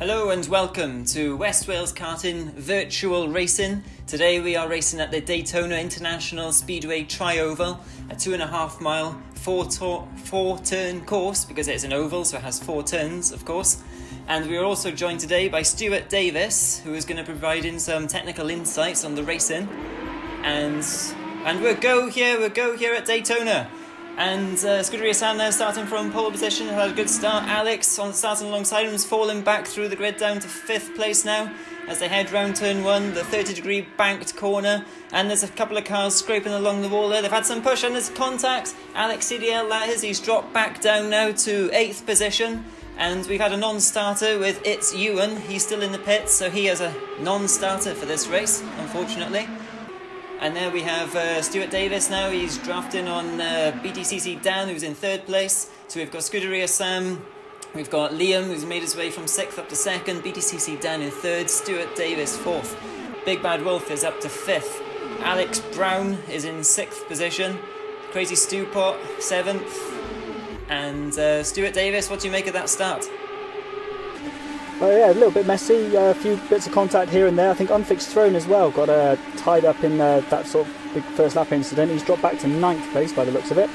Hello and welcome to West Wales Karting Virtual Racing. Today we are racing at the Daytona International Speedway Tri-Oval, a 2.5 mile, four turn course because it's an oval, so it has 4 turns, of course. And we are also joined today by Stuart Davis, who is going to provide in some technical insights on the racing. And we'll go here at Daytona. And Scuderia Sam now starting from pole position, had a good start. Alex starting alongside him has fallen back through the grid down to 5th place now as they head round turn 1, the 30-degree banked corner. And there's a couple of cars scraping along the wall there. They've had some push and there's contact. Alex CDL, that is, he's dropped back down now to 8th position. And we've had a non-starter with It's Ewan. He's still in the pits, so he has a non-starter for this race, unfortunately. And there we have Stuart Davis now. He's drafting on BTCC Dan, who's in 3rd place. So we've got Scuderia Sam, we've got Liam, who's made his way from 6th up to 2nd, BTCC Dan in 3rd, Stuart Davis 4th. Big Bad Wolf is up to 5th. Alex Brown is in 6th position. Crazy Stewpot 7th. And Stuart Davis, what do you make of that start? Yeah, a little bit messy, a few bits of contact here and there. I think Unfixed Throne as well got tied up in that sort of big first lap incident. He's dropped back to 9th place by the looks of it.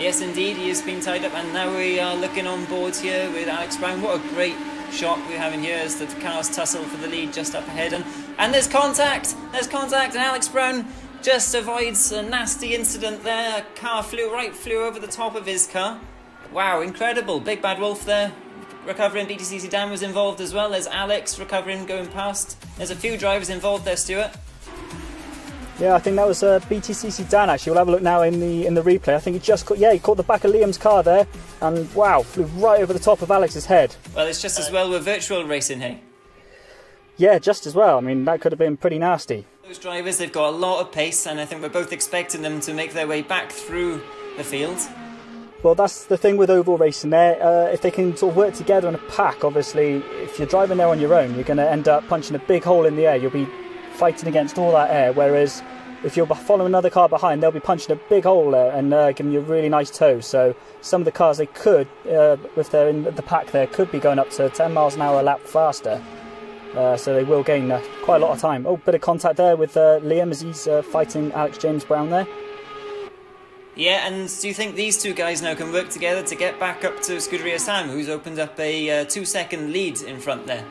Yes, indeed, he has been tied up, and now we are looking on board here with Alex Brown. What a great shot we're having here as the cars tussle for the lead just up ahead. And there's contact! There's contact, and Alex Brown just avoids a nasty incident there. A car flew over the top of his car. Wow, incredible. Big Bad Wolf there. Recovering. BTCC Dan was involved as well. There's Alex recovering, going past. There's a few drivers involved there, Stuart. Yeah, I think that was BTCC Dan actually. We'll have a look now in the replay. I think he just caught the back of Liam's car there, and wow, flew right over the top of Alex's head. Well, it's just as well with virtual racing, hey? Yeah, just as well. I mean, that could have been pretty nasty. Those drivers, they've got a lot of pace, and I think we're both expecting them to make their way back through the field. Well, that's the thing with oval racing there. If they can sort of work together in a pack, obviously, if you're driving there on your own, you're going to end up punching a big hole in the air. You'll be fighting against all that air, whereas if you're following another car behind, they'll be punching a big hole there and giving you a really nice tow. So some of the cars, they could, if they're in the pack there, could be going up to 10 miles an hour a lap faster. So they will gain quite a lot of time. Oh, bit of contact there with Liam as he's fighting Alex James Brown there. Yeah, and do you think these two guys now can work together to get back up to Scuderia Sam, who's opened up a 2-second lead in front there?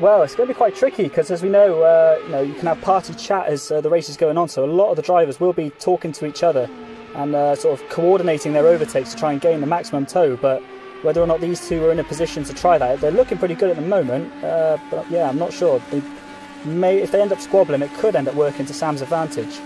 Well, it's going to be quite tricky because, as we know, you can have party chat as the race is going on. So a lot of the drivers will be talking to each other and sort of coordinating their overtakes to try and gain the maximum tow. But whether or not these two are in a position to try that, they're looking pretty good at the moment. But yeah, I'm not sure. If they end up squabbling, it could end up working to Sam's advantage.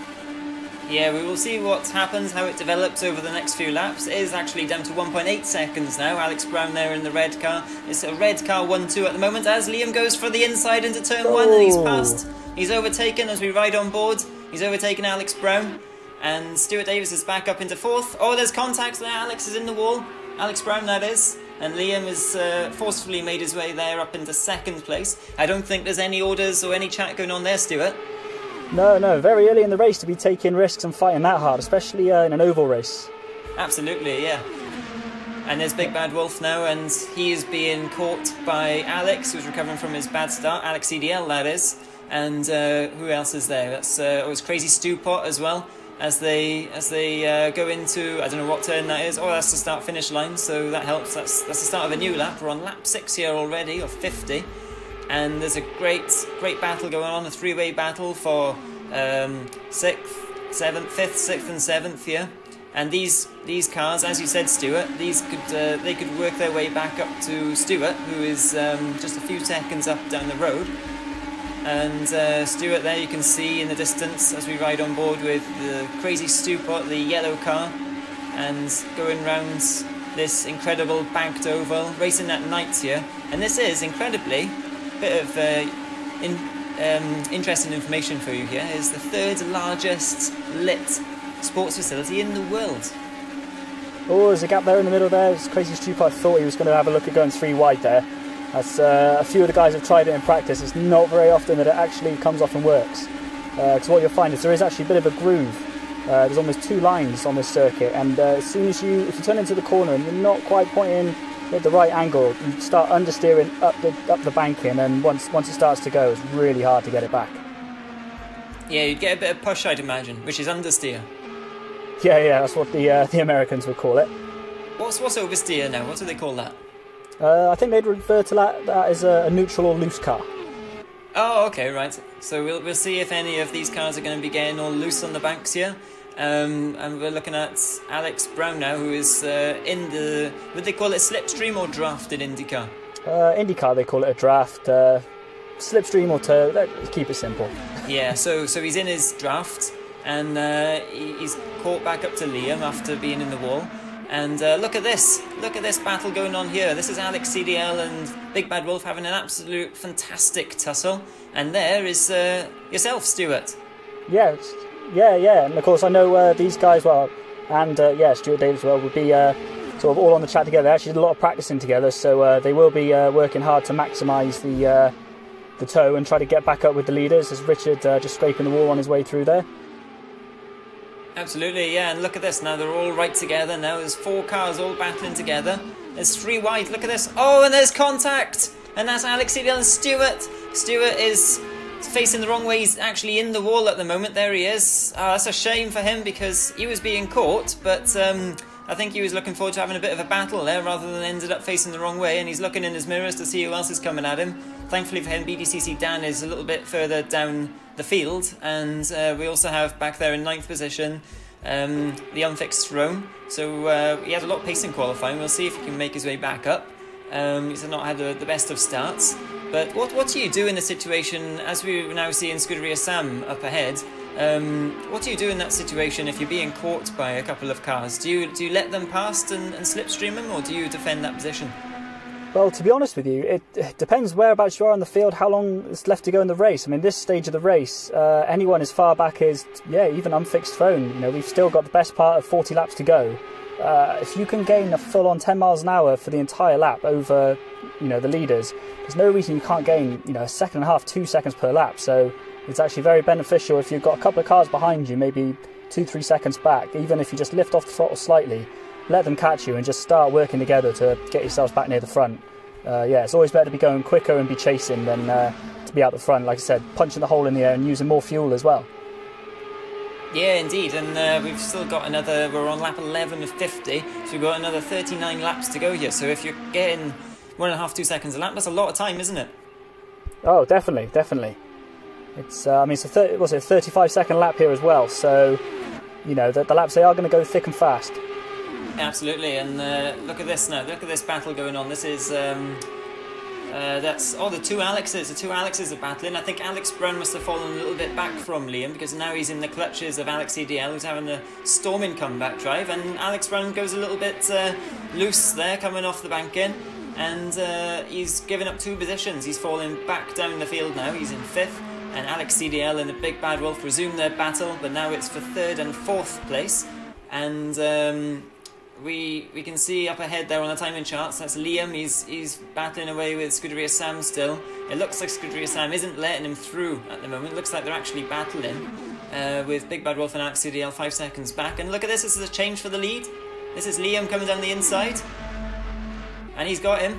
Yeah, we will see what happens, how it develops over the next few laps. It is actually down to 1.8 seconds now. Alex Brown there in the red car. It's a red car 1-2 at the moment as Liam goes for the inside into turn 1 and he's passed. He's overtaken as we ride on board. He's overtaken Alex Brown and Stuart Davis is back up into 4th. Oh, there's contact there. Alex is in the wall. Alex Brown, that is. And Liam has forcefully made his way there up into 2nd place. I don't think there's any orders or any chat going on there, Stuart. No, very early in the race to be taking risks and fighting that hard, especially in an oval race. Absolutely, yeah. And there's Big Bad Wolf now, and he is being caught by Alex, who's recovering from his bad start. Alex CDL, that is. And who else is there? That's it's Crazy Stewpot as well, as they go into, I don't know what turn that is. Oh, that's the start-finish line, so that helps. That's the start of a new lap. We're on lap 6 here already, or 50. And there's a great battle going on, a 3-way battle for 6th, 7th, 5th, 6th and 7th here. And these cars, as you said, Stuart, they could work their way back up to Stuart, who is just a few seconds up down the road. And Stuart there you can see in the distance as we ride on board with the Crazy Stewpot, the yellow car, and going round this incredible banked oval, racing at night here. And this is, incredibly, bit of interesting information for you here, is the 3rd largest lit sports facility in the world. Oh, there's a gap there in the middle there. It's Crazy Stupid. I thought he was going to have a look at going 3 wide there. As a few of the guys have tried it in practice, it's not very often that it actually comes off and works. Because what you'll find is there is actually a bit of a groove. There's almost 2 lines on this circuit, and as soon as if you turn into the corner and you're not quite pointing hit the right angle, you start understeering up the banking, and once it starts to go, it's really hard to get it back. Yeah, you'd get a bit of push, I'd imagine, which is understeer. Yeah, that's what the Americans would call it. What's oversteer now? What do they call that? I think they'd refer to that as a neutral or loose car. Oh, okay, right. So we'll see if any of these cars are going to be getting all loose on the banks here. And we're looking at Alex Brown now, who is in the, would they call it slipstream or draft in IndyCar? IndyCar, they call it a draft. Slipstream or tow, let's keep it simple. Yeah, so he's in his draft, and he's caught back up to Liam after being in the wall. And look at this battle going on here. This is Alex CDL and Big Bad Wolf having an absolute fantastic tussle. And there is yourself, Stuart. Yeah, and of course I know these guys well, and Stuart Davis as well would be sort of all on the track together. They actually did a lot of practicing together, so they will be working hard to maximise the tow and try to get back up with the leaders, as Richard just scraping the wall on his way through there. Absolutely, yeah, and look at this, now they're all right together now. There's 4 cars all battling together. There's 3 wide, look at this. Oh, and there's contact! And that's Alex CDL and Stuart. Stuart is facing the wrong way. He's actually in the wall at the moment. There he is. That's a shame for him because he was being caught, but I think he was looking forward to having a bit of a battle there rather than ended up facing the wrong way, and he's looking in his mirrors to see who else is coming at him. Thankfully for him, BDCC Dan is a little bit further down the field, and we also have back there in 9th position the unfixed Rome. So he had a lot of pace in qualifying. We'll see if he can make his way back up. He's not had the best of starts. But what do you do in a situation, as we now see in Scuderia Sam up ahead, what do you do in that situation if you're being caught by a couple of cars? Do you let them past and slipstream them, or do you defend that position? Well, to be honest with you, it depends whereabouts you are on the field, how long is left to go in the race. I mean, this stage of the race, anyone as far back as, even unfixed phone, we've still got the best part of 40 laps to go. If you can gain a full-on 10 miles an hour for the entire lap over, the leaders, there's no reason you can't gain, a second and a half, 2 seconds per lap. So it's actually very beneficial if you've got a couple of cars behind you, maybe 2-3 seconds back, even if you just lift off the throttle slightly, let them catch you and just start working together to get yourselves back near the front. It's always better to be going quicker and be chasing than to be out the front, like I said, punching the hole in the air and using more fuel as well. Yeah, indeed, and we've still got we're on lap 11 of 50, so we've got another 39 laps to go here. So if you're getting 1.5, 2 seconds a lap, that's a lot of time, isn't it? Oh, definitely. It's, it's a 35-second lap here as well, so, the laps, they are going to go thick and fast. Absolutely, and look at this now. Look at this battle going on. This is the 2 Alexes. The 2 Alexes are battling. I think Alex Brown must have fallen a little bit back from Liam because now he's in the clutches of Alex CDL, who's having a storming comeback drive, and Alex Brown goes a little bit loose there, coming off the banking, and he's given up 2 positions. He's falling back down the field now. He's in 5th, and Alex CDL and the Big Bad Wolf resume their battle, but now it's for 3rd and 4th place, and we can see up ahead there on the timing charts, that's Liam. He's battling away with Scuderia Sam still. It looks like Scuderia Sam isn't letting him through at the moment. It looks like they're actually battling with Big Bad Wolf and Alex CDL 5 seconds back. And look at this is a change for the lead. This is Liam coming down the inside, and he's got him.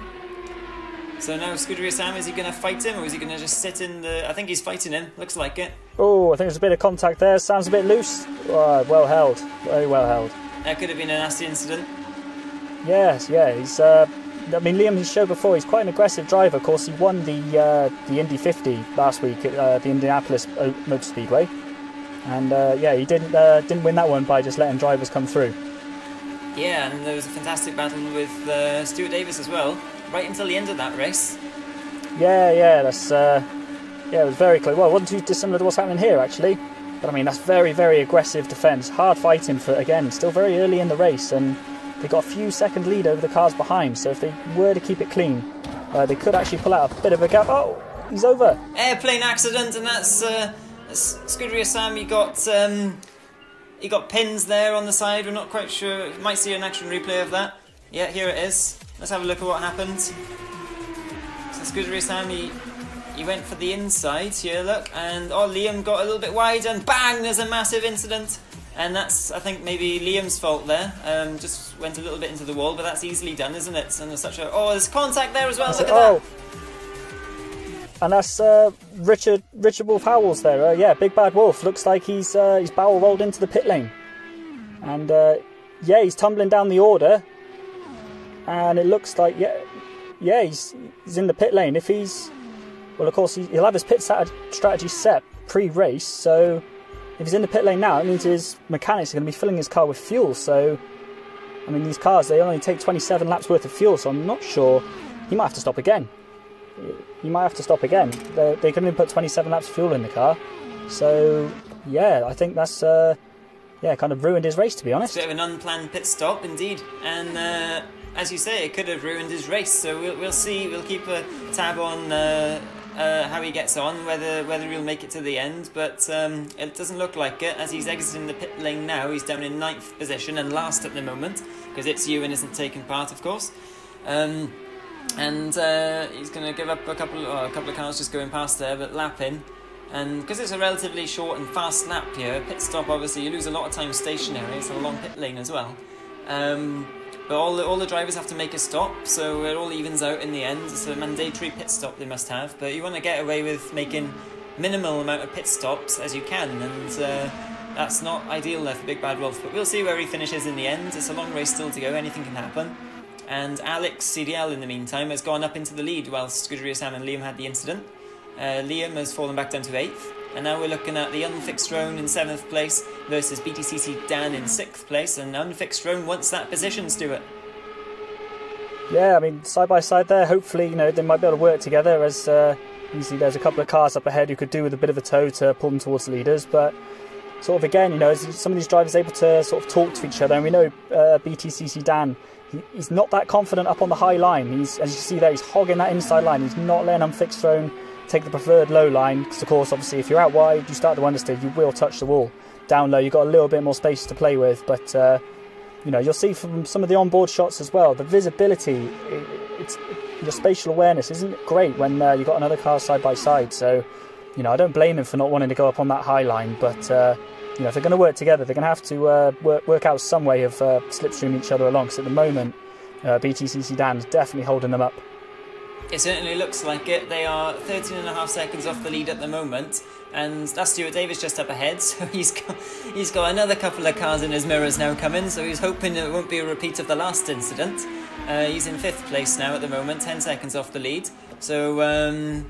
So now Scuderia Sam, is he going to fight him, or is he going to just sit in the... I think he's fighting him, looks like it. Oh, I think there's a bit of contact there. Sam's a bit loose. Well held, very well held. That could have been a nasty incident. Yes, he's... Liam, he's showed before, he's quite an aggressive driver. Of course, he won the Indy 50 last week at the Indianapolis Motor Speedway. And, he didn't win that one by just letting drivers come through. Yeah, and there was a fantastic battle with Stuart Davis as well, right until the end of that race. Yeah, that's... it was very close. Well, it wasn't too dissimilar to what's happening here, actually. But that's very, very aggressive defence. Hard fighting for, again, still very early in the race, and they got a few second lead over the cars behind. So if they were to keep it clean, they could actually pull out a bit of a gap. Oh, he's over. Airplane accident, and that's Scuderia Sam. He got pins there on the side. We're not quite sure. You might see an action replay of that. Yeah, here it is. Let's have a look at what happened. So Scuderia Sam, he went for the inside here, look, and Liam got a little bit wide, and bang, there's a massive incident. And that's, I think, maybe Liam's fault there. Just went a little bit into the wall, but that's easily done, isn't it? And there's such a... Oh, there's contact there as well, look at that! And that's Richard Wolf Howells there. Yeah, Big Bad Wolf. Looks like he's barrel rolled into the pit lane. And yeah, he's tumbling down the order. And it looks like, yeah, he's in the pit lane. If he's... Well, of course, he'll have his pit strategy set pre-race, so... If he's in the pit lane now, it means his mechanics are going to be filling his car with fuel. So, I mean, these cars, they only take 27 laps worth of fuel, so I'm not sure. He might have to stop again. They can only put 27 laps of fuel in the car. So, yeah, I think that's, kind of ruined his race, to be honest. It's a bit of an unplanned pit stop, indeed. And, as you say, it could have ruined his race. So we'll see. We'll keep a tab on... how he gets on, whether he'll make it to the end, but it doesn't look like it. As he's exiting the pit lane now, he's down in 9th position and last at the moment, because it's Ewan isn't taking part, of course. And he's going to give up a couple of cars just going past there, but lapping. And because it's a relatively short and fast lap here, pit stop, obviously, you lose a lot of time stationary. It's a long pit lane as well. But all the drivers have to make a stop, so it all evens out in the end. It's a mandatory pit stop they must have, but you want to get away with making minimal amount of pit stops as you can, and that's not ideal there for Big Bad Wolf. But we'll see where he finishes in the end. It's a long race still to go, anything can happen. And Alex CDL, in the meantime, has gone up into the lead whilst Scuderia Sam and Liam had the incident. Liam has fallen back down to 8th. And now we're looking at the Unfixed Roan in 7th place versus BTCC Dan in 6th place. And Unfixed Roan wants that position, Stuart. Yeah, I mean, side by side there. Hopefully, they might be able to work together, as usually there's a couple of cars up ahead who could do with a bit of a tow to pull them towards the leaders. But sort of again, as some of these drivers are able to sort of talk to each other. And we know BTCC Dan, he's not that confident up on the high line. As you see there, he's hogging that inside line. He's not letting Unfixed Roan take the preferred low line, because of course, obviously, if you're out wide, you start to understeer, you will touch the wall. Down low, you've got a little bit more space to play with, but you'll see from some of the onboard shots as well, the visibility, your spatial awareness isn't great when you've got another car side by side. So, I don't blame him for not wanting to go up on that high line, but if they're going to work together, they're going to have to work out some way of slipstreaming each other along. Because at the moment, BTCC Dan is definitely holding them up. It certainly looks like it. They are 13.5 seconds off the lead at the moment, and that's Stuart Davis just up ahead, so he's got another couple of cars in his mirrors now coming, so he's hoping it won't be a repeat of the last incident. He's in 5th place now at the moment, 10 seconds off the lead. So, and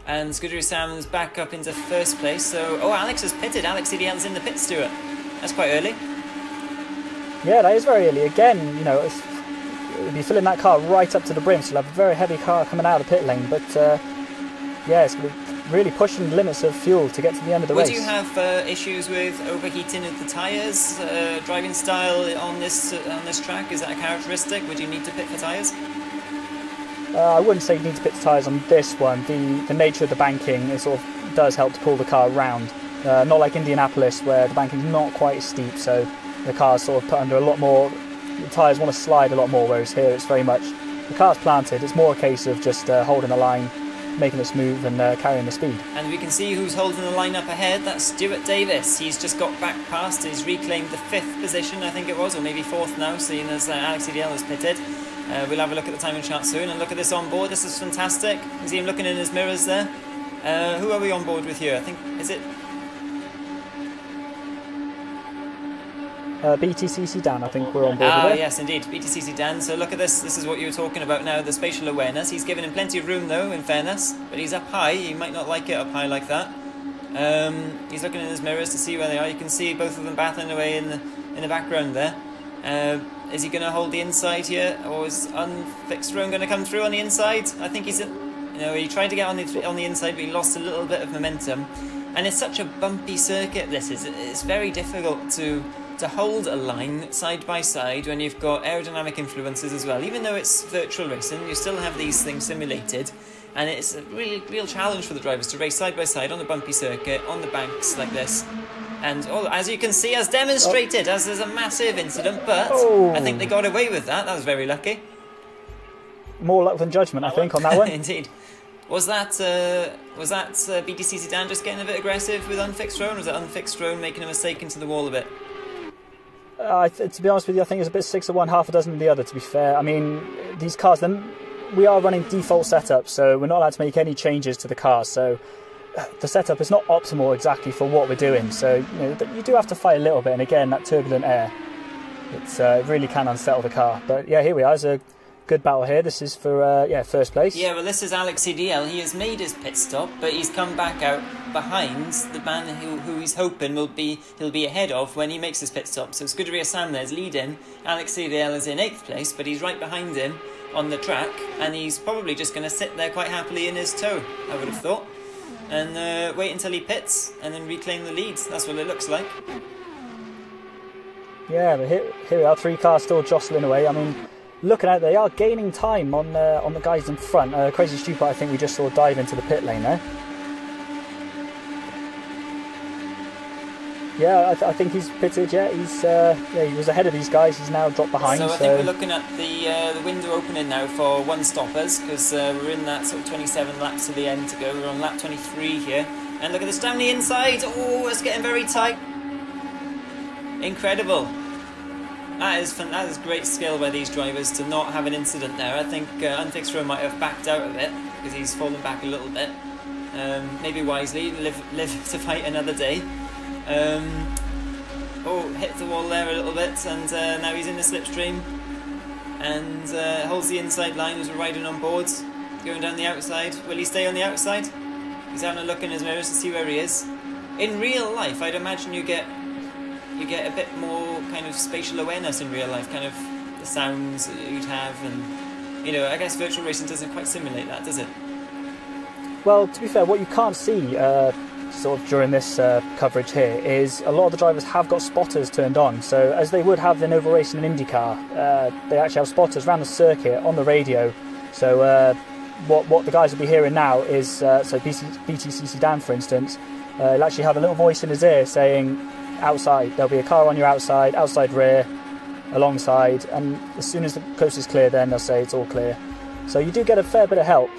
Scuderia Sam's back up into 1st place, so... Oh, Alex has pitted. Alex CDL's in the pit, Stuart. That's quite early. Yeah, that is very early. Again, you'll be filling that car right up to the brim, so you'll have a very heavy car coming out of the pit lane. But yeah, it's going to be really pushing the limits of fuel to get to the end of the race. Would you have issues with overheating of the tyres, driving style on this track? Is that a characteristic? Would you need to pit for tyres? I wouldn't say you need to pit the tyres on this one. The nature of the banking, it sort of does help to pull the car around. Not like Indianapolis, where the banking's not quite as steep, so the car's sort of put under a lot more. The tyres want to slide a lot more, whereas here it's very much the car's planted. It's more a case of just holding the line, making it smooth and carrying the speed. And we can see who's holding the line up ahead. That's Stuart Davis. He's just got back past. He's reclaimed the 5th position, I think it was, or maybe 4th now, seeing as Alex CDL has pitted. We'll have a look at the timing chart soon and look at this on board. This is fantastic. You see him looking in his mirrors there. Who are we on board with here? I think, is it... BTCC Dan, I think we're on board with it. Yes, indeed, BTCC Dan. So look at this. This is what you were talking about now, the spatial awareness. He's given him plenty of room, though, in fairness. But he's up high. He might not like it up high like that. He's looking in his mirrors to see where they are. You can see both of them battling away in the background there. Is he going to hold the inside here, or is Unfixed Roan going to come through on the inside? I think he's, he tried to get on the inside, but he lost a little bit of momentum. And it's such a bumpy circuit. It's very difficult to hold a line side by side when you've got aerodynamic influences as well. Even though it's virtual racing, you still have these things simulated, and it's a real challenge for the drivers to race side by side on the bumpy circuit, on the banks like this. And as you can see, as demonstrated, as there's a massive incident, but I think they got away with that. That was very lucky. More luck than judgment, I think, on that one. Indeed. Was that BTCC Dan just getting a bit aggressive with Unfixed Roan, or was it Unfixed Roan making a mistake into the wall a bit? To be honest with you, I think it's a bit 6 of one, half a dozen of the other, to be fair. I mean, these cars, we are running default setup, so we're not allowed to make any changes to the car. So the setup is not optimal exactly for what we're doing. So you do have to fight a little bit. And again, that turbulent air, it really can unsettle the car. But yeah, here we are. It's a good battle here. This is for first place. Yeah, well, this is Alex CDL. He has made his pit stop, but he's come back out behind the man who he's hoping he'll be ahead of when he makes his pit stop. So Scuderia Sam there's leading. Alex CDL is in 8th place, but he's right behind him on the track, and he's probably just going to sit there quite happily in his tow, I would have thought, and wait until he pits and then reclaim the lead. That's what it looks like. Yeah, but here we are. 3 cars still jostling away. I mean, looking at it, they are gaining time on the guys in front. Crazy Stupid, I think we just saw dive into the pit lane there. Yeah, I think he's pitted. Yeah, he was ahead of these guys. He's now dropped behind. So I think we're looking at the window opening now for one stoppers, because we're in that sort of 27 laps to the end to go. We're on lap 23 here, and look at this down the inside. Oh, it's getting very tight. Incredible. That is great skill by these drivers to not have an incident there. I think Unfixed Row might have backed out of it because he's fallen back a little bit. Maybe wisely, live to fight another day. Hit the wall there a little bit, and now he's in the slipstream and holds the inside line as we're riding on boards, going down the outside. Will he stay on the outside? He's having a look in his mirrors to see where he is. In real life, I'd imagine you get a bit more kind of spatial awareness in real life, kind of the sounds that you'd have, and I guess virtual racing doesn't quite simulate that, does it? Well, to be fair, what you can't see sort of during this coverage here is a lot of the drivers have got spotters turned on. So as they would have in oval racing and IndyCar, they actually have spotters around the circuit on the radio. So what the guys will be hearing now is, so BTCC Dan, for instance, he'll actually have a little voice in his ear saying, outside, there'll be a car on your outside rear, alongside, and as soon as the coast is clear, then they'll say it's all clear. So you do get a fair bit of help.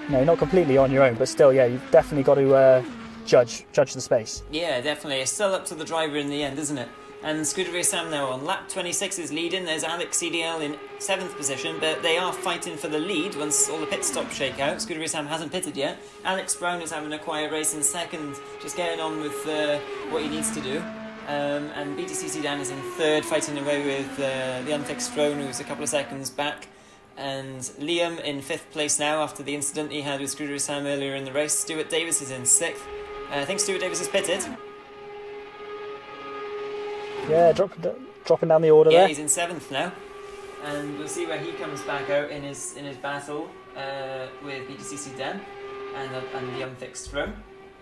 Not completely on your own, but still, yeah, you've definitely got to judge the space. Yeah, definitely. It's still up to the driver in the end, isn't it? And Scuderia Sam now on lap 26 is leading. There's Alex CDL in 7th position, but they are fighting for the lead once all the pit stops shake out. Scuderia Sam hasn't pitted yet. Alex Brown is having a quiet race in 2nd, just getting on with what he needs to do. And BTCC Dan is in 3rd, fighting away with the Unfixed Throne, who's a couple of seconds back. And Liam in 5th place now after the incident he had with Scuderia Sam earlier in the race. Stuart Davis is in 6th. I think Stuart Davis has pitted. Yeah, dropping down the order there. Yeah, he's in 7th now, and we'll see where he comes back out in his battle with BTCC Dan and the Unfixed Throne.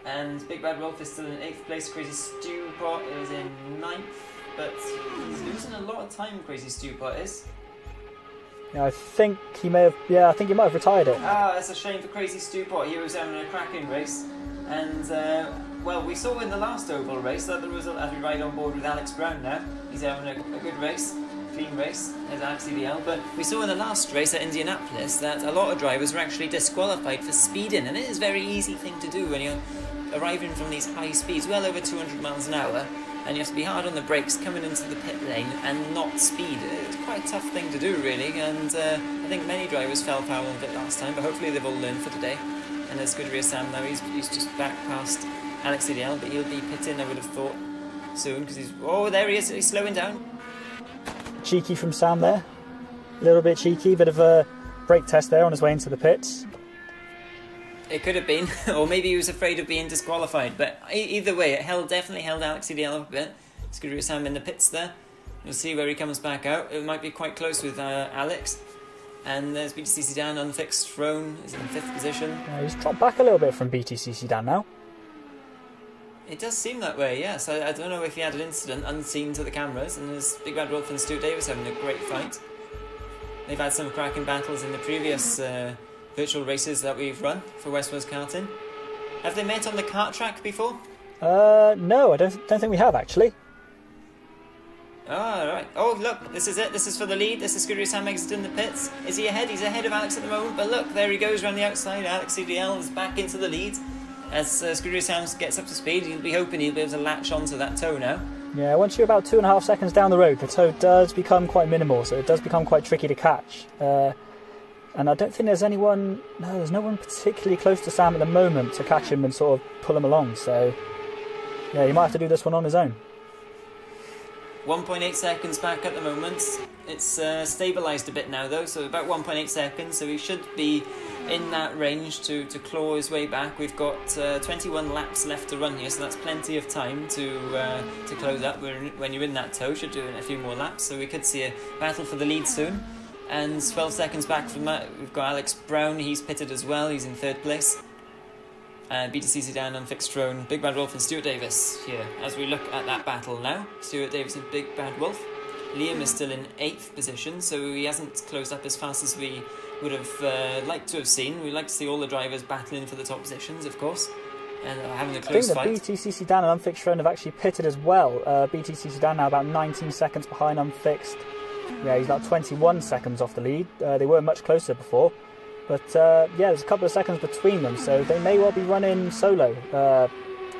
And Big Bad Wolf is still in 8th place. Crazy Stewpot is in 9th, but he's losing a lot of time. Crazy Stewpot is. Yeah, I think he might have retired it. Ah, that's a shame for Crazy Stewpot. He was having a cracking race, and well, we saw in the last oval race that the result, as we ride on board with Alex Brown now, he's having a good race, clean race, as Alex CDL, but we saw in the last race at Indianapolis that a lot of drivers were actually disqualified for speeding, and it is a very easy thing to do when you're arriving from these high speeds, well over 200 miles an hour, and you have to be hard on the brakes coming into the pit lane and not speed. It's quite a tough thing to do, really, and I think many drivers fell foul of it last time, but hopefully they've all learned for today. And there's Scuderia Sam now, he's just back past Alex CDL, but he'll be pitting, I would have thought, soon, because there he is, he's slowing down. Cheeky from Sam there, a little bit cheeky, bit of a brake test there on his way into the pits. It could have been, or maybe he was afraid of being disqualified, but either way, it definitely held Alex CDL up a bit. Scuderia Sam in the pits there, we'll see where he comes back out. It might be quite close with Alex. And there's BTCC Dan, Unfixed Throne, is in 5th position. Yeah, he's dropped back a little bit from BTCC Dan now. It does seem that way, yes. I don't know if he had an incident unseen to the cameras, and there's Big Bad Wolf and Stuart Davis having a great fight. They've had some cracking battles in the previous virtual races that we've run for West Wales Karting. Have they met on the kart track before? No, I don't think we have, actually. Oh, right. Oh, look, this is it. This is for the lead. This is Scuderia Sam exiting the pits. Is he ahead? He's ahead of Alex at the moment, but look, there he goes around the outside. Alex CDL is back into the lead. As Scuderia Sam gets up to speed, he'll be hoping he'll be able to latch onto that toe now. Yeah, once you're about 2.5 seconds down the road, the tow does become quite minimal, so it does become quite tricky to catch. And I don't think there's anyone... No, there's no one particularly close to Sam at the moment to catch him and sort of pull him along, so... Yeah, you might have to do this one on his own. 1.8 seconds back at the moment. It's stabilised a bit now though, so about 1.8 seconds, so he should be in that range to claw his way back. We've got 21 laps left to run here, so that's plenty of time to close up. When you're in that tow, should do a few more laps, so we could see a battle for the lead soon. And 12 seconds back from that, we've got Alex Brown. He's pitted as well, he's in 3rd place. BTC Sedan and Fixed Drone, Big Bad Wolf and Stuart Davis here as we look at that battle now. Stuart Davis and Big Bad Wolf. Liam is still in 8th position, so he hasn't closed up as fast as we would have liked to have seen. We'd like to see all the drivers battling for the top positions, of course, and having a close fight. I think the BTC Sedan and Unfixed Drone have actually pitted as well. BTC Sedan now about 19 seconds behind Unfixed. Yeah, he's about 21 seconds off the lead. They were much closer before. But yeah, there's a couple of seconds between them, so they may well be running solo,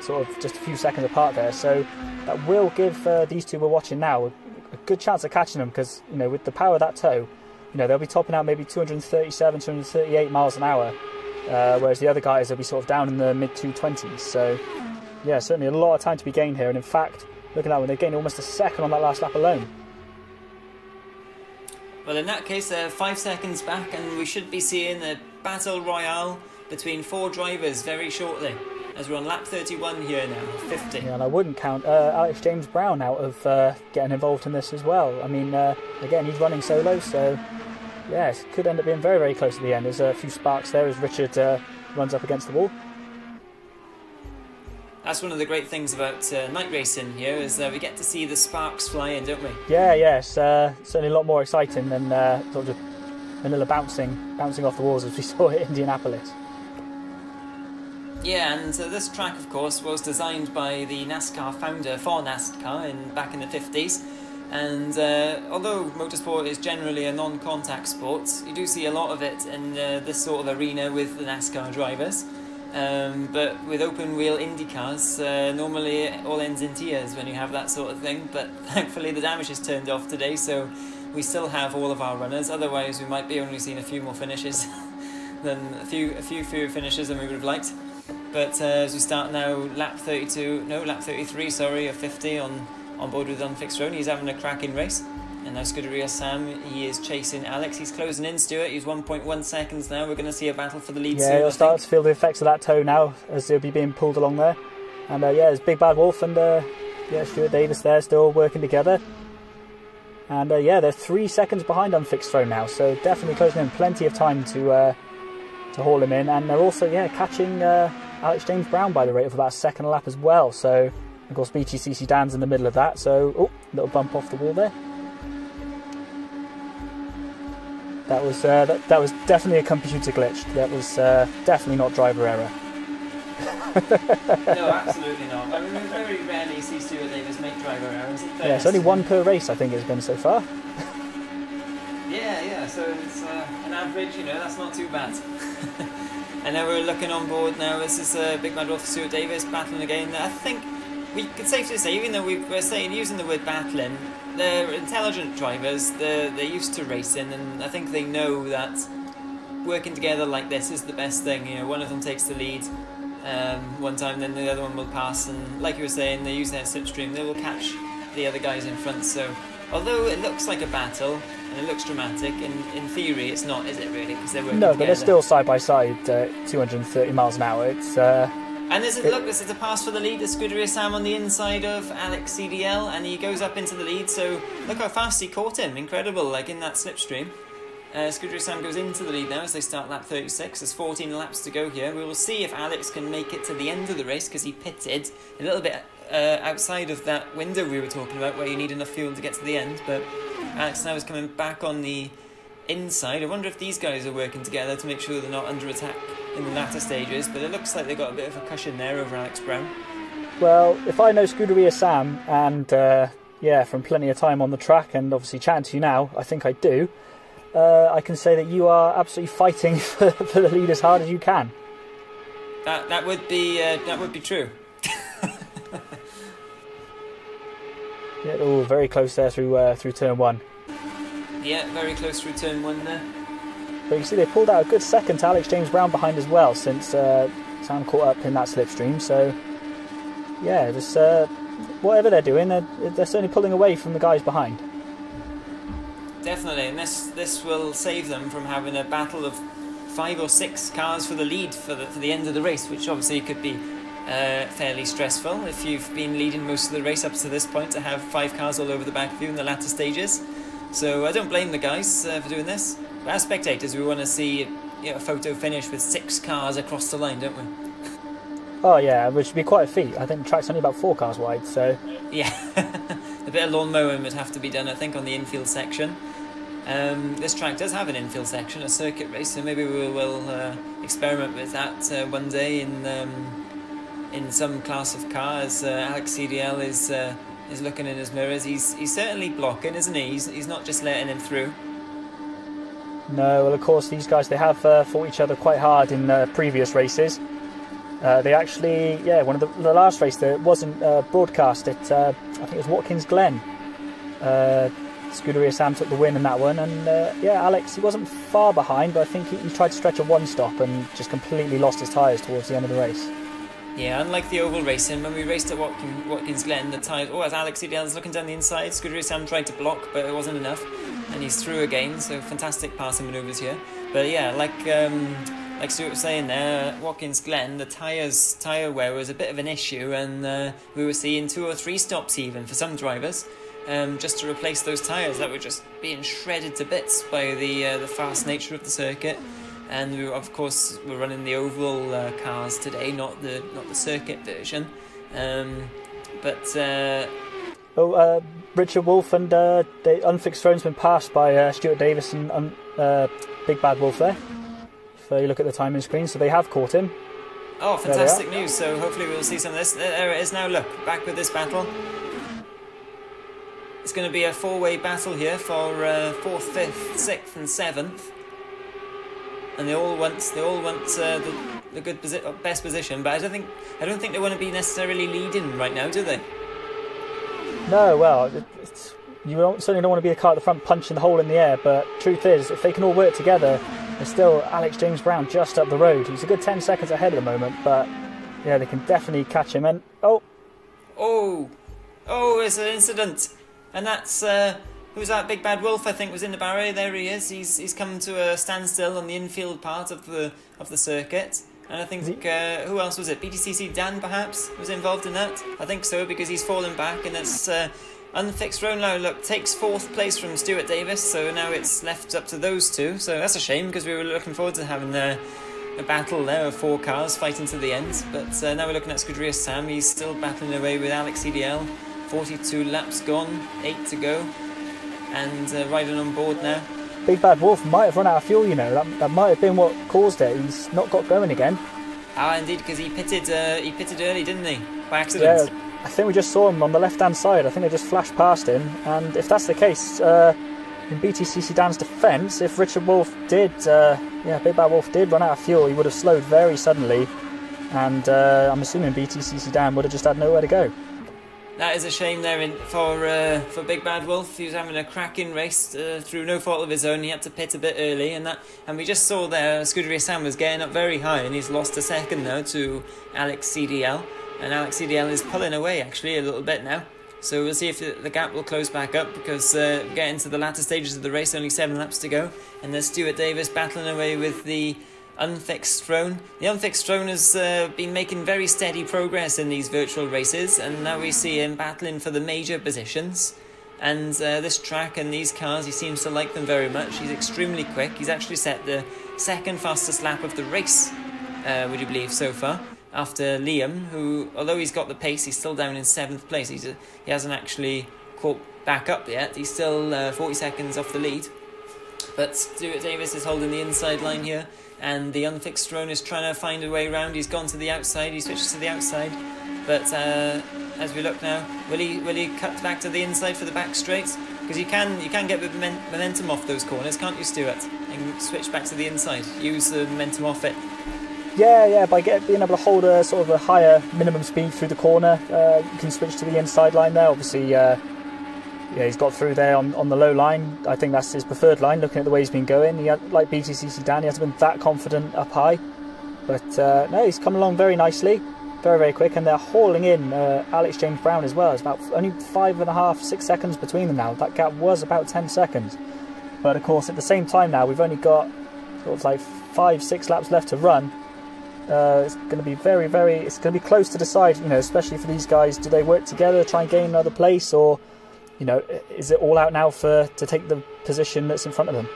sort of just a few seconds apart there. So that will give these two we're watching now a good chance of catching them, because, you know, with the power of that tow, you know, they'll be topping out maybe 237, 238 miles an hour, whereas the other guys will be sort of down in the mid-220s. So yeah, certainly a lot of time to be gained here, and in fact, looking at that one, they've gained almost a second on that last lap alone. Well, in that case, 5 seconds back, and we should be seeing a battle royale between 4 drivers very shortly, as we're on lap 31 here now, 50. Yeah, and I wouldn't count Alex James Brown out of getting involved in this as well. I mean, again, he's running solo, so yeah, it could end up being very, very close to the end. There's a few sparks there as Richard runs up against the wall. That's one of the great things about night racing here, is that we get to see the sparks fly in, don't we? Yeah, it's certainly a lot more exciting than sort of just vanilla bouncing off the walls as we saw at Indianapolis. Yeah, and this track, of course, was designed by the NASCAR founder for NASCAR back in the 50s. And although motorsport is generally a non-contact sport, you do see a lot of it in this sort of arena with the NASCAR drivers. But with open wheel Indy cars, normally it all ends in tears when you have that sort of thing, but thankfully the damage is turned off today, so we still have all of our runners. Otherwise we might be only seeing a few more finishes than a few fewer finishes than we would have liked. But as we start now, lap 33 sorry, of 50 on board with Unfixed Drone. He's having a cracking race. And now Scuderia Sam, he is chasing Alex. He's closing in, Stuart. He's 1.1 seconds now. We're going to see a battle for the lead soon. Yeah, he'll start to feel the effects of that tow now as he'll be being pulled along there. And yeah, there's Big Bad Wolf and yeah, Stuart Davis there still working together. And yeah, they're 3 seconds behind Unfixed Throne now, so definitely closing in plenty of time to haul him in. And they're also, yeah, catching Alex James Brown by the rate of about a second a lap as well. So, of course, BTC Sedan's in the middle of that, so, oh, little bump off the wall there. That was definitely a computer glitch. That was definitely not driver error. No, absolutely not. I mean, we very rarely see Stuart Davis make driver errors. Yeah, it's only one per race, I think it's been so far. Yeah, so it's an average, you know, that's not too bad. And now we're looking on board now. This is Big Bad Wolf Stuart Davis battling again. I think we could safely say, even though we're saying using the word battling, they're intelligent drivers, they're used to racing, and I think they know that working together like this is the best thing. You know, one of them takes the lead one time, then the other one will pass, and like you were saying, they use their slipstream, they will catch the other guys in front. So although it looks like a battle and it looks dramatic, in theory it's not, is it really? Because they're working together. But they're still side by side, 230 miles an hour. It's and look, this is a pass for the lead. There's Scuderia Sam on the inside of Alex CDL, and he goes up into the lead. So look how fast he caught him. Incredible, like in that slipstream. Scuderia Sam goes into the lead now as they start lap 36. There's 14 laps to go here. We will see if Alex can make it to the end of the race, because he pitted a little bit outside of that window we were talking about, where you need enough fuel to get to the end. But Alex now is coming back on the inside. I wonder if these guys are working together to make sure they're not under attack in the latter stages, but it looks like they've got a bit of a cushion there over Alex Brown. Well, if I know Scuderia Sam, and yeah, from plenty of time on the track, and obviously chatting to you now, I think I do, I can say that you are absolutely fighting for the lead as hard as you can. That would be true. Yeah, all very close there through turn one. Yeah, very close through turn one there. But you can see they pulled out a good second to Alex James Brown behind as well, since Sam caught up in that slipstream. So yeah, just whatever they're doing, they're certainly pulling away from the guys behind. Definitely, and this will save them from having a battle of 5 or 6 cars for the lead for the end of the race, which obviously could be fairly stressful if you've been leading most of the race up to this point, to have 5 cars all over the back of you in the latter stages. So I don't blame the guys for doing this. But as spectators, we want to see a photo finish with 6 cars across the line, don't we? Oh yeah, which would be quite a feat. I think the track's only about 4 cars wide, so... Yeah, a bit of lawn mowing would have to be done, I think, on the infield section. This track does have an infield section, a circuit race, so maybe we will experiment with that one day in some class of cars. Alex CDL is looking in his mirrors. He's certainly blocking, isn't he? He's not just letting him through. No, well, of course, these guys, they have fought each other quite hard in previous races. They actually, one of the last race that wasn't broadcast, I think it was Watkins Glen. Scuderia Sam took the win in that one, and Alex, he wasn't far behind, but I think he tried to stretch a one-stop and just completely lost his tyres towards the end of the race. Yeah, unlike the oval racing, when we raced at Watkins Glen, the tyres... Oh, as Alex CDL's looking down the inside, Scuderia Sam tried to block, but it wasn't enough, and he's through again, so fantastic passing manoeuvres here. But yeah, like Stuart was saying there, Watkins Glen, the tyre wear was a bit of an issue, and we were seeing 2 or 3 stops even for some drivers, just to replace those tyres that were just being shredded to bits by the fast nature of the circuit. And we, of course, we're running the oval cars today, not the circuit version. Richard Wolf and the Unfixed Throne's been passed by Stuart Davis and Big Bad Wolf there. If you look at the timing screen, so they have caught him. Oh, fantastic news! So hopefully we'll see some of this. There it is now. Look, back with this battle. It's going to be a 4-way battle here for 4th, 5th, 6th, and 7th. And they all want the good best position, but I don't think they want to be necessarily leading right now, do they? No, well, certainly don't want to be the car at the front punching the hole in the air. But truth is, if they can all work together, there's still Alex James Brown just up the road. He's a good 10 seconds ahead at the moment, but yeah, they can definitely catch him. And it's an incident, and that's. Who's that? Big Bad Wolf, I think, was in the barrier. There he is. He's come to a standstill on the infield part of the circuit. And I think who else was it? BTCC Dan perhaps was involved in that. I think so, because he's fallen back, and that's Unfixed Throne now. Look, takes 4th place from Stuart Davis. So now it's left up to those 2. So that's a shame, because we were looking forward to having a battle there of 4 cars fighting to the end. But now we're looking at Scuderia Sam. He's still battling away with Alex CDL. 42 laps gone, 8 to go. And riding on board now. Big Bad Wolf might have run out of fuel, you know. That might have been what caused it. He's not got going again. Ah, indeed, because he pitted early, didn't he? By accident. Yeah, I think we just saw him on the left-hand side. I think they just flashed past him. And if that's the case, in BTCC Dan's defence, if Richard Wolf did, Big Bad Wolf did run out of fuel, he would have slowed very suddenly. And I'm assuming BTCC Dan would have just had nowhere to go. That is a shame there for Big Bad Wolf. He was having a cracking race through no fault of his own. He had to pit a bit early, and we just saw there Scuderia Sam was getting up very high, and he's lost a second now to Alex CDL, and Alex CDL is pulling away actually a little bit now. So we'll see if the gap will close back up, because getting to the latter stages of the race, only 7 laps to go, and there's Stuart Davis battling away with the Unfixed Throne. The Unfixed Throne has been making very steady progress in these virtual races, and now we see him battling for the major positions. And this track and these cars, he seems to like them very much. He's extremely quick. He's actually set the 2nd fastest lap of the race, would you believe, so far, after Liam, who, although he's got the pace, he's still down in 7th place. He hasn't actually caught back up yet. He's still 40 seconds off the lead. But Stuart Davis is holding the inside line here, and the Unfixed Throne is trying to find a way around. He's gone to the outside, he switches to the outside, but as we look now, will he cut back to the inside for the back straight? Because you can get the momentum off those corners, can't you, Stuart? And switch back to the inside, use the momentum off it. Yeah, by being able to hold a sort of a higher minimum speed through the corner, you can switch to the inside line there. Obviously, yeah, he's got through there on the low line. I think that's his preferred line, looking at the way he's been going. He had, like BTC Sedan, he hasn't been that confident up high. But no, he's come along very nicely, very, very quick. And they're hauling in Alex James Brown as well. It's about only 5.5, 6 seconds between them now. That gap was about 10 seconds. But of course, at the same time now, we've only got sort of like 5-6 laps left to run. It's going to be very, very, it's going to be close to decide, you know, especially for these guys. Do they work together, try and gain another place, or, you know, is it all out now to take the position that's in front of them?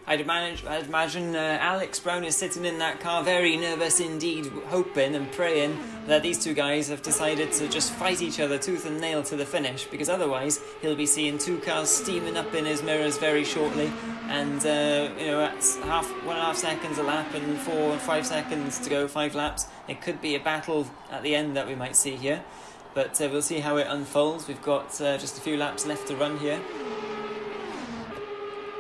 I'd imagine Alex Brown is sitting in that car very nervous indeed, hoping and praying that these two guys have decided to just fight each other tooth and nail to the finish, because otherwise he'll be seeing two cars steaming up in his mirrors very shortly, and you know, at 1.5 seconds a lap and 4 or 5 seconds to go, 5 laps, it could be a battle at the end that we might see here, but we'll see how it unfolds. We've got just a few laps left to run here.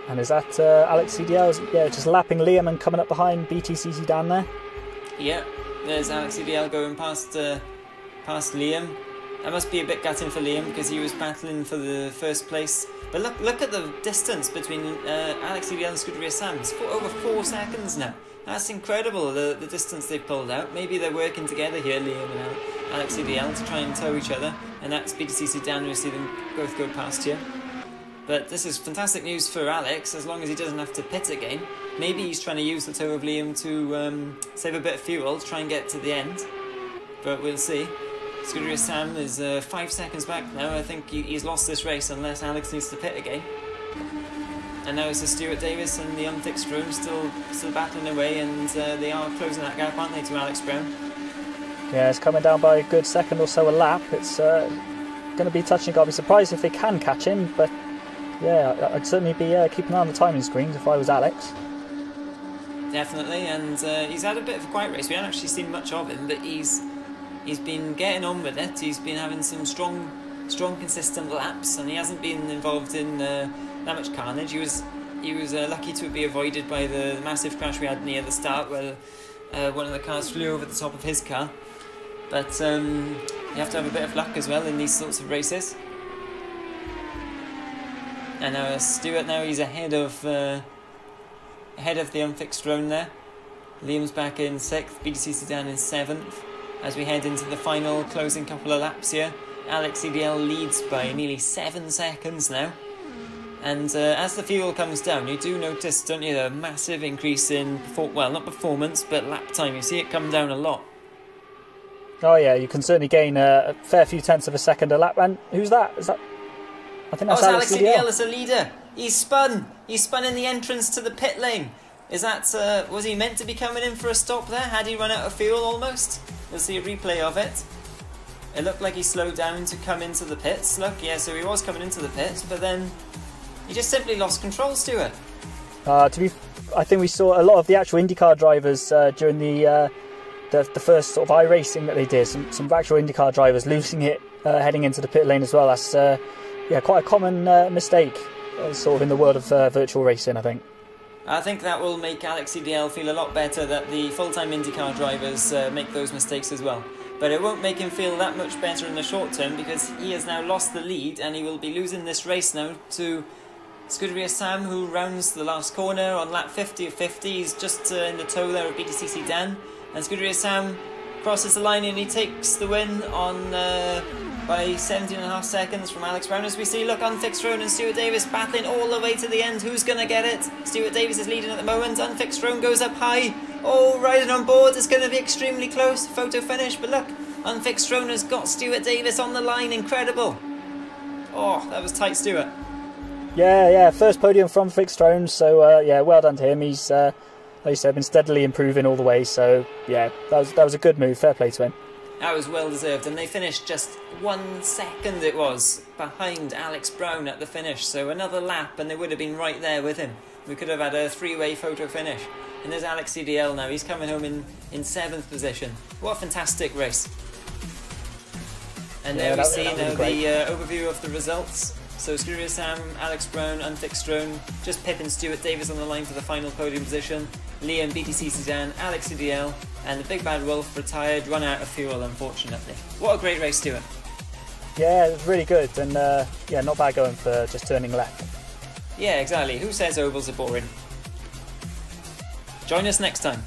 And is that Alex CDL? Yeah, just lapping Liam and coming up behind BTC Sedan there. Yeah, there's Alex CDL going past Liam. That must be a bit gutting for Liam because he was battling for the first place. But look at the distance between Alex CDL and Scuderia Sam. It's over 4 seconds now. That's incredible, the distance they've pulled out. Maybe they're working together here, Liam and Alex CDL, to try and tow each other. And that's BTC Sedan, we'll see them both go past here. But this is fantastic news for Alex, as long as he doesn't have to pit again. Maybe he's trying to use the tow of Liam to save a bit of fuel to try and get to the end. But we'll see. Scuderia Sam is 5 seconds back now. I think he's lost this race unless Alex needs to pit again. And now it's Stuart Davis and the unfixed room still battling away, and they are closing that gap, aren't they, to Alex Brown? Yeah, it's coming down by a good second or so a lap. It's going to be touch and go. I'd be surprised if they can catch him, but yeah, I'd certainly be keeping an eye on the timing screens if I was Alex. Definitely, and he's had a bit of a quiet race. We haven't actually seen much of him, but he's been getting on with it. He's been having some strong, consistent laps, and he hasn't been involved in that much carnage. He was lucky to be avoided by the massive crash we had near the start, where one of the cars flew over the top of his car. But you have to have a bit of luck as well in these sorts of races. And now Stuart, he's ahead of the unfixed roan there. Liam's back in 6th, BTC Sedan in 7th. As we head into the final closing couple of laps here, Alex CDL leads by nearly 7 seconds now. And as the fuel comes down, you do notice, don't you, the massive increase in, not performance, but lap time. You see it come down a lot. Oh yeah, you can certainly gain a fair few tenths of a second a lap. And who's that? Is that? I think that's Alex CDL as a leader. He's spun in the entrance to the pit lane. Is that, was he meant to be coming in for a stop there? Had he run out of fuel almost? We'll see a replay of it. It looked like he slowed down to come into the pits. Look, yeah, so he was coming into the pits, but then he just simply lost control, Stuart. I think we saw a lot of the actual IndyCar drivers during the first sort of iRacing that they did. Some actual IndyCar drivers losing it heading into the pit lane as well. That's quite a common mistake, sort of in the world of virtual racing, I think. I think that will make Alex CDL feel a lot better that the full-time IndyCar drivers make those mistakes as well. But it won't make him feel that much better in the short term, because he has now lost the lead and he will be losing this race now to Scuderia Sam, who rounds the last corner on lap 50 of 50. He's just in the tow there of BTC Sedan, and Scuderia Sam crosses the line and he takes the win on by 17.5 seconds from Alex Brown. As we see, look, unfixed roan and Stuart Davis battling all the way to the end. Who's going to get it? Stuart Davis is leading at the moment. Unfixed roan goes up high. Oh, riding on board. It's going to be extremely close. Photo finish, but look, unfixed roan has got Stuart Davis on the line. Incredible. Oh, that was tight, Stuart. Yeah, first podium from fixed roan. So yeah, well done to him. He's like you said, been steadily improving all the way. So yeah, that was a good move. Fair play to him. That was well deserved, and they finished just 1 second it was behind Alex Brown at the finish, so another lap and they would have been right there with him. We could have had a 3-way photo finish. And there's Alex CDL now, he's coming home in 7th position. What a fantastic race. And there we see now the overview of the results. So Scuderia Sam, Alex Brown, unfixed roan, just Pip and Stuart Davis on the line for the final podium position. Liam, BTC Sedan, Alex CDL, and the Big Bad Wolf retired, run out of fuel unfortunately. What a great race, Stuart. Yeah, it was really good, and yeah, not bad going for just turning left. Yeah, exactly. Who says ovals are boring? Join us next time.